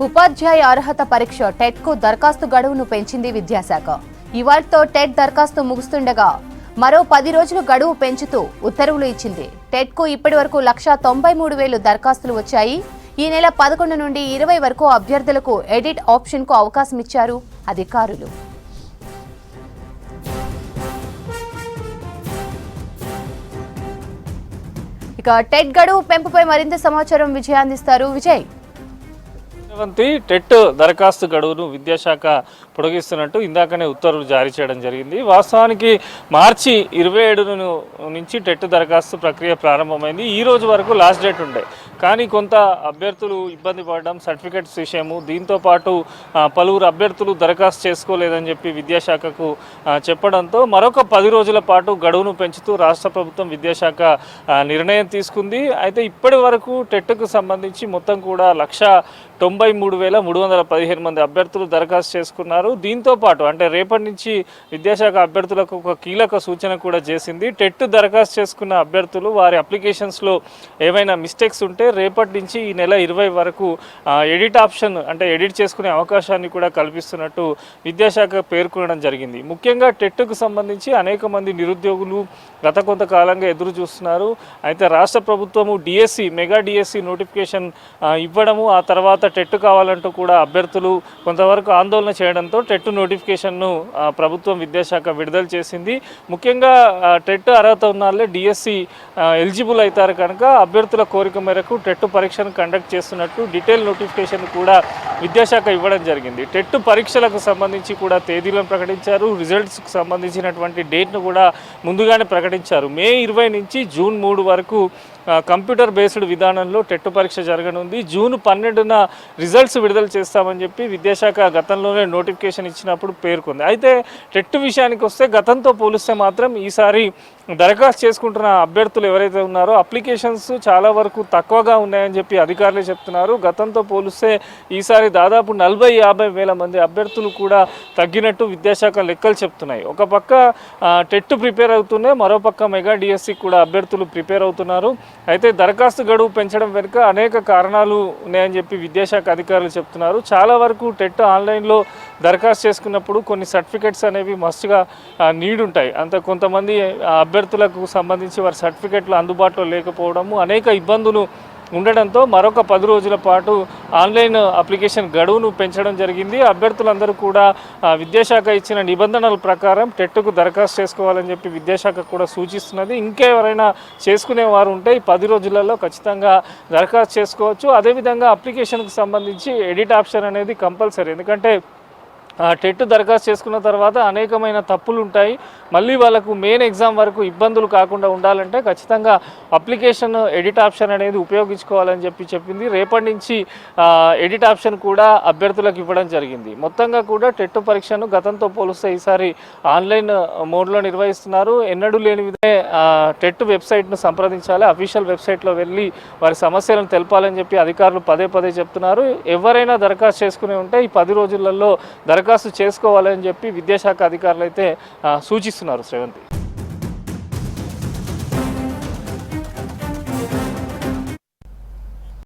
ఉపాధ్యాయ అర్హత పరీక్ష టెట్కు దరఖాస్తు గడువును పెంచింది విద్యాశాఖ. ఇవాల్టితో టెట్ దరఖాస్తు ముగుస్తుండగా మరో 10 రోజులు గడువు పెంచుతూ ఉత్తర్వులు ఇచ్చింది. టెట్కు ఇప్పటివరకు 193,000 దరఖాస్తులు వచ్చాయి. ఈ నెల 11 నుండి 20 వరకు అభ్యర్థులకు ఎడిట్ ఆప్షన్కు అవకాశం ఇచ్చారు అధికారులు. ఇక టెట్ గడువు పెంపుపై మరింత సమాచారం విజయ్ అందిస్తారు. విజయ్, టెట్ దరఖాస్తు గడువును విద్యాశాఖ పొడిగిస్తున్నట్టు ఇందాకనే ఉత్తర్వులు జారీ చేయడం జరిగింది. వాస్తవానికి మార్చి 27 నుంచి టెట్ దరఖాస్తు ప్రక్రియ ప్రారంభమైంది. ఈ రోజు వరకు లాస్ట్ డేట్ ఉండే, కానీ కొంత అభ్యర్థులు ఇబ్బంది పడడం, సర్టిఫికెట్స్ విషయము, దీంతోపాటు పలువురు అభ్యర్థులు దరఖాస్తు చేసుకోలేదని చెప్పి విద్యాశాఖకు చెప్పడంతో మరొక 10 రోజుల పాటు గడువును పెంచుతూ రాష్ట్ర ప్రభుత్వం విద్యాశాఖ నిర్ణయం తీసుకుంది. అయితే ఇప్పటి వరకు టెట్కు సంబంధించి మొత్తం కూడా 193,315 మంది అభ్యర్థులు దరఖాస్తు చేసుకున్నారు. దీంతో పాటు అంటే రేపటి నుంచి విద్యాశాఖ అభ్యర్థులకు ఒక కీలక సూచన కూడా చేసింది. టెట్ దరఖాస్తు చేసుకున్న అభ్యర్థులు వారి అప్లికేషన్స్లో ఏవైనా మిస్టేక్స్ ఉంటే రేపటి నుంచి ఈ నెల 20 వరకు ఎడిట్ ఆప్షన్ అంటే ఎడిట్ చేసుకునే అవకాశాన్ని కూడా కల్పిస్తున్నట్టు విద్యాశాఖ పేర్కొనడం జరిగింది. ముఖ్యంగా టెట్కు సంబంధించి అనేక మంది నిరుద్యోగులు గత కొంతకాలంగా ఎదురు చూస్తున్నారు. అయితే రాష్ట్ర ప్రభుత్వము మెగా డిఎస్సి నోటిఫికేషన్ ఇవ్వడము, ఆ తర్వాత టెట్ కావాలంటూ కూడా అభ్యర్థులు కొంతవరకు ఆందోళన చేయడంతో టెట్ నోటిఫికేషన్ను ప్రభుత్వం విద్యాశాఖ విడుదల చేసింది. ముఖ్యంగా టెట్ అర్హత ఉన్న వాళ్ళే డిఎస్సి ఎలిజిబుల్ అవుతారు కనుక అభ్యర్థుల కోరిక మేరకు టెట్ పరీక్షను కండక్ట్ చేస్తున్నట్టు డీటెయిల్ నోటిఫికేషన్ కూడా విద్యాశాఖ ఇవ్వడం జరిగింది. టెట్ పరీక్షలకు సంబంధించి కూడా తేదీలను ప్రకటించారు. రిజల్ట్స్కి సంబంధించినటువంటి డేట్ను కూడా ముందుగానే ప్రకటించారు. మే 20 నుంచి జూన్ 3 వరకు కంప్యూటర్ బేస్డ్ విధానంలో టెట్ పరీక్ష జరగనుంది. జూన్ 12న రిజల్ట్స్ విడుదల చేస్తామని చెప్పి విద్యాశాఖ గతంలోనే నోటిఫికేషన్ ఇచ్చినప్పుడు పేర్కొంది. అయితే టెట్ విషయానికి వస్తే గతంతో పోలిస్తే మాత్రం ఈసారి దరఖాస్తు చేసుకుంటున్న అభ్యర్థులు ఎవరైతే ఉన్నారో అప్లికేషన్స్ చాలా వరకు తక్కువగా ఉన్నాయని చెప్పి అధికారులే చెప్తున్నారు. గతంతో పోలిస్తే ఈసారి దాదాపు 40-50 వేల మంది అభ్యర్థులు కూడా తగ్గినట్టు విద్యాశాఖ లెక్కలు చెప్తున్నాయి. ఒక పక్క టెట్ ప్రిపేర్ అవుతూనే మరోపక్క మెగా డిఎస్సి కూడా అభ్యర్థులు ప్రిపేర్ అవుతున్నారు. అయితే దరఖాస్తు గడువు పెంచడం వెనుక అనేక కారణాలు ఉన్నాయని చెప్పి విద్యాశాఖ అధికారులు చెప్తున్నారు. చాలా వరకు టెట్ ఆన్లైన్లో దరఖాస్తు చేసుకున్నప్పుడు కొన్ని సర్టిఫికెట్స్ అనేవి మస్ట్గా నీడ్ ఉంటాయి. అంత కొంతమంది అభ్యర్థులకు సంబంధించి వారి సర్టిఫికెట్లు అందుబాటులో లేకపోవడము, అనేక ఇబ్బందులు ఉండడంతో మరొక 10 రోజుల పాటు ఆన్లైన్ అప్లికేషన్ గడువును పెంచడం జరిగింది. అభ్యర్థులందరూ కూడా విద్యాశాఖ ఇచ్చిన నిబంధనల ప్రకారం టెట్కు దరఖాస్తు చేసుకోవాలని చెప్పి విద్యాశాఖ కూడా సూచిస్తున్నది. ఇంకెవరైనా చేసుకునే వారు ఉంటే ఈ 10 రోజులలో ఖచ్చితంగా దరఖాస్తు చేసుకోవచ్చు. అదేవిధంగా అప్లికేషన్కి సంబంధించి ఎడిట్ ఆప్షన్ అనేది కంపల్సరీ. ఎందుకంటే టెట్ దరఖాస్తు చేసుకున్న తర్వాత అనేకమైన తప్పులు ఉంటాయి. మళ్ళీ వాళ్ళకు మెయిన్ ఎగ్జామ్ వరకు ఇబ్బందులు కాకుండా ఉండాలంటే ఖచ్చితంగా అప్లికేషన్ ఎడిట్ ఆప్షన్ అనేది ఉపయోగించుకోవాలని చెప్పింది. రేపటి నుంచి ఎడిట్ ఆప్షన్ కూడా అభ్యర్థులకు ఇవ్వడం జరిగింది. మొత్తంగా కూడా టెట్ పరీక్షను గతంతో పోలిస్తే ఈసారి ఆన్లైన్ మోడ్లో నిర్వహిస్తున్నారు. ఎన్నడూ లేని విధంగా టెట్ వెబ్సైట్ను సంప్రదించాలి, అఫీషియల్ వెబ్సైట్లో వెళ్ళి వారి సమస్యలను తెలపాలని చెప్పి అధికారులు పదే చెప్తున్నారు. ఎవరైనా దరఖాస్తు చేసుకుని ఉంటే ఈ 10 రోజులలో దరఖాస్తు చేసుకోవాలని చెప్పి విద్యాశాఖ అధికారులు అయితే సూచిస్తున్నారు. శ్రవంతి.